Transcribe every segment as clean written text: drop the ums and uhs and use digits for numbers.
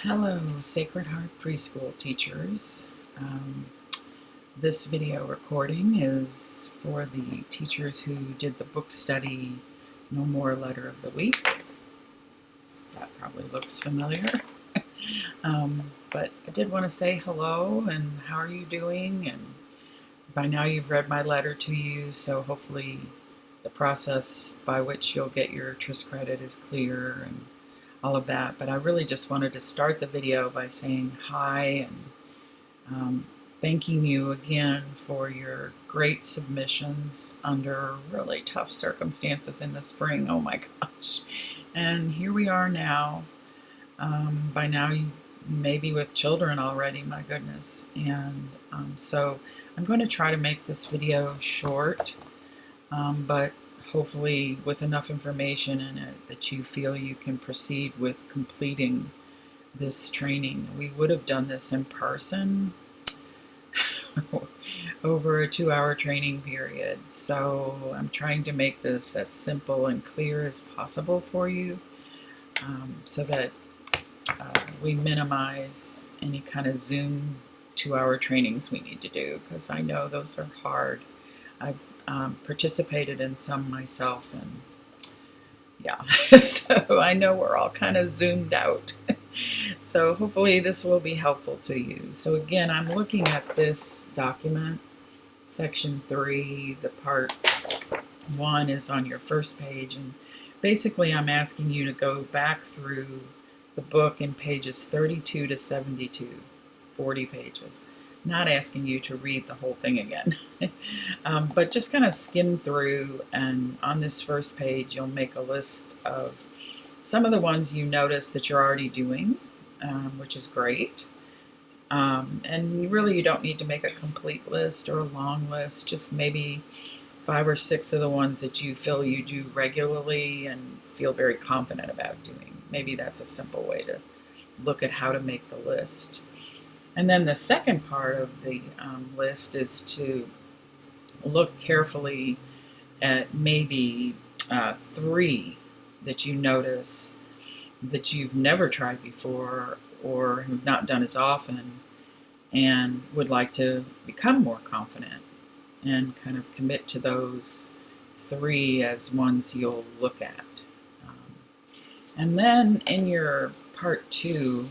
Hello, Sacred Heart Preschool teachers. This video recording is for the teachers who did the book study No More Letter of the Week. That probably looks familiar. But I did want to say hello and how are you doing? And by now you've read my letter to you, so hopefully the process by which you'll get your TRIS credit is clear and all of that. But I really just wanted to start the video by saying hi and thanking you again for your great submissions under really tough circumstances in the spring. Oh my gosh. And here we are now. By now you may be with children already, my goodness. And so I'm going to try to make this video short, but hopefully with enough information in it that you feel you can proceed with completing this training. We would have done this in person over a 2-hour training period, so I'm trying to make this as simple and clear as possible for you, so that we minimize any kind of Zoom 2-hour trainings we need to do, because I know those are hard. I've participated in some myself, and yeah, so I know we're all kind of zoomed out. So hopefully this will be helpful to you. So again, I'm looking at this document, section 3, the part 1 is on your first page, and basically I'm asking you to go back through the book in pages 32 to 72, 40 pages. Not asking you to read the whole thing again, but just kind of skim through, and on this first page you'll make a list of some of the ones you notice that you're already doing, which is great. And really you don't need to make a complete list or a long list, just maybe 5 or 6 of the ones that you feel you do regularly and feel very confident about doing. Maybe that's a simple way to look at how to make the list. And then the second part of the list is to look carefully at maybe 3 that you notice that you've never tried before or have not done as often and would like to become more confident, and kind of commit to those 3 as ones you'll look at. And then in your part 2,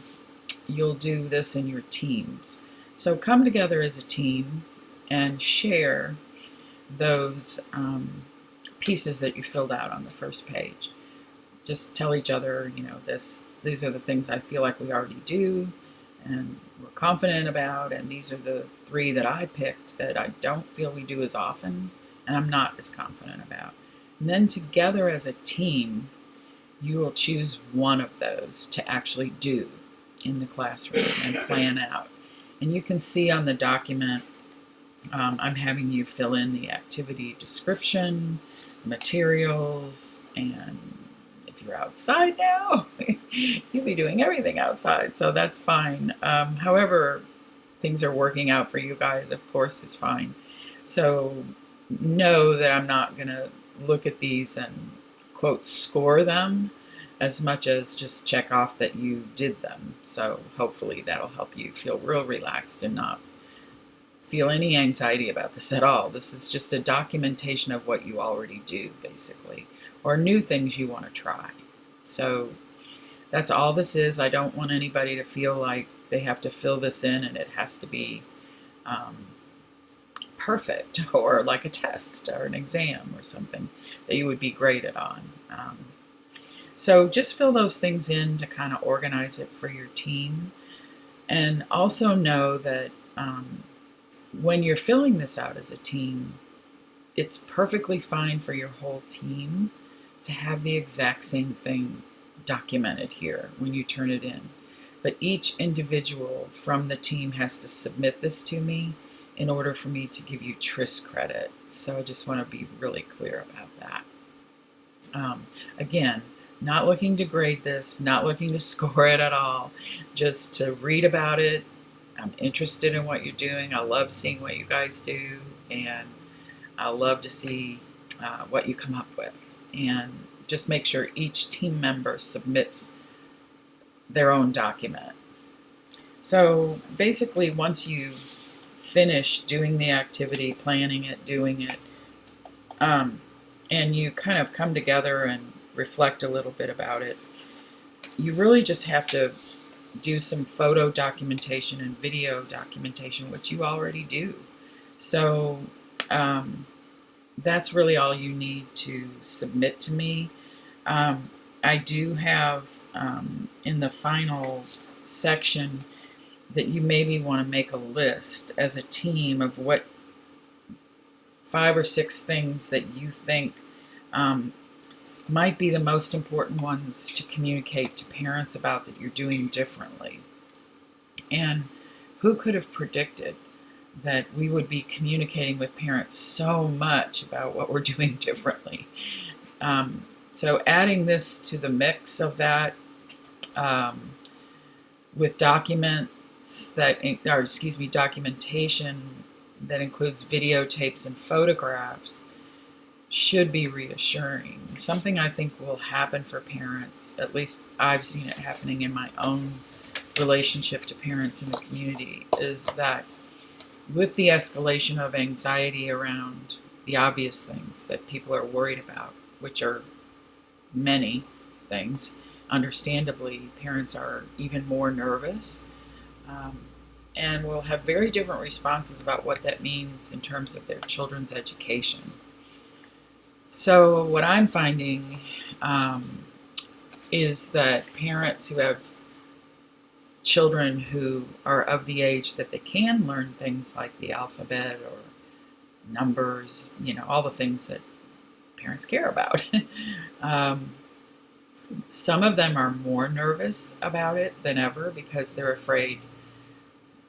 you'll do this in your teams. So come together as a team and share those pieces that you filled out on the first page. Just tell each other, you know, these are the things I feel like we already do and we're confident about, and these are the 3 that I picked that I don't feel we do as often and I'm not as confident about. And then together as a team, you will choose one of those to actually do in the classroom and plan out. And you can see on the document, I'm having you fill in the activity description, materials, and if you're outside now, you'll be doing everything outside, so that's fine. However things are working out for you guys, of course, is fine. So know that I'm not going to look at these and, quote, score them as much as just check off that you did them. So hopefully that'll help you feel real relaxed and not feel any anxiety about this at all. This is just a documentation of what you already do, basically, or new things you want to try. So that's all this is. I don't want anybody to feel like they have to fill this in and it has to be perfect or like a test or an exam or something that you would be graded on. So just fill those things in to kind of organize it for your team. And also know that when you're filling this out as a team, it's perfectly fine for your whole team to have the exact same thing documented here when you turn it in. But each individual from the team has to submit this to me in order for me to give you TRIS credit. So I just want to be really clear about that. Again, not looking to grade this, not looking to score it at all, just to read about it. I'm interested in what you're doing. I love seeing what you guys do, and I love to see what you come up with. And just make sure each team member submits their own document So basically, once you finish doing the activity, planning it, doing it, and you kind of come together and reflect a little bit about it, you really just have to do some photo documentation and video documentation, which you already do. So that's really all you need to submit to me. I do have in the final section that you maybe want to make a list as a team of what 5 or 6 things that you think might be the most important ones to communicate to parents about that you're doing differently. And who could have predicted that we would be communicating with parents so much about what we're doing differently? So adding this to the mix of that with documents that, or excuse me, documentation that includes videotapes and photographs should be reassuring. Something I think will happen for parents, at least I've seen it happening in my own relationship to parents in the community, is that with the escalation of anxiety around the obvious things that people are worried about, which are many things, understandably, parents are even more nervous and will have very different responses about what that means in terms of their children's education. So what I'm finding is that parents who have children who are of the age that they can learn things like the alphabet or numbers, all the things that parents care about. Some of them are more nervous about it than ever because they're afraid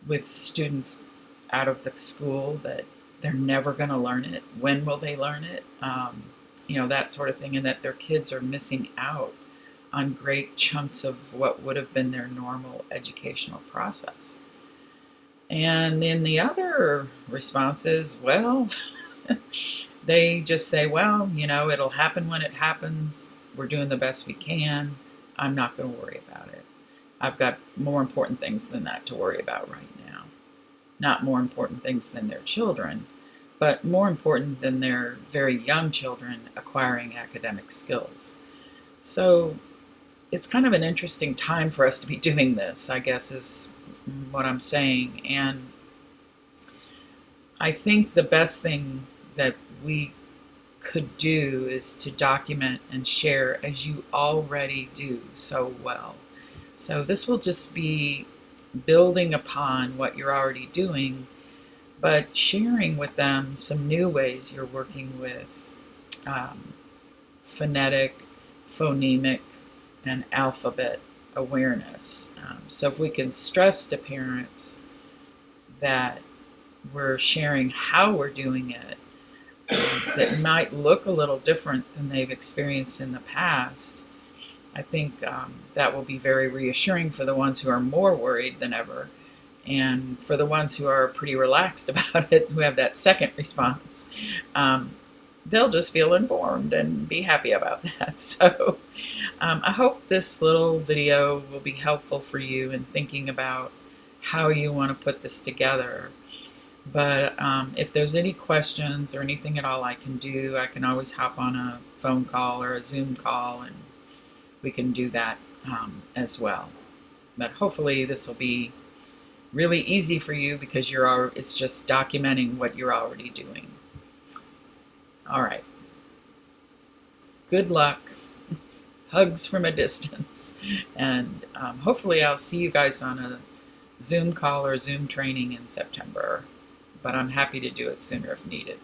with students out of the school that they're never going to learn it. When will they learn it? That sort of thing, and that their kids are missing out on great chunks of what would have been their normal educational process. And then the other response is, well, they just say, well, it'll happen when it happens. We're doing the best we can. I'm not going to worry about it. I've got more important things than that to worry about right now. Not more important things than their children, but more important than their very young children acquiring academic skills. So it's kind of an interesting time for us to be doing this, I guess, is what I'm saying. And I think the best thing that we could do is to document and share, as you already do so well. So this will just be building upon what you're already doing, but sharing with them some new ways you're working with phonetic, phonemic, and alphabet awareness. So if we can stress to parents that we're sharing how we're doing it, that might look a little different than they've experienced in the past, I think that will be very reassuring for the ones who are more worried than ever. And for the ones who are pretty relaxed about it, who have that second response, they'll just feel informed and be happy about that. So I hope this little video will be helpful for you in thinking about how you want to put this together. But if there's any questions or anything at all I can do, I can always hop on a phone call or a Zoom call, and we can do that as well. But hopefully this will be really easy for you because it's just documenting what you're already doing. All right. Good luck. Hugs from a distance. And hopefully I'll see you guys on a Zoom call or Zoom training in September. But I'm happy to do it sooner if needed.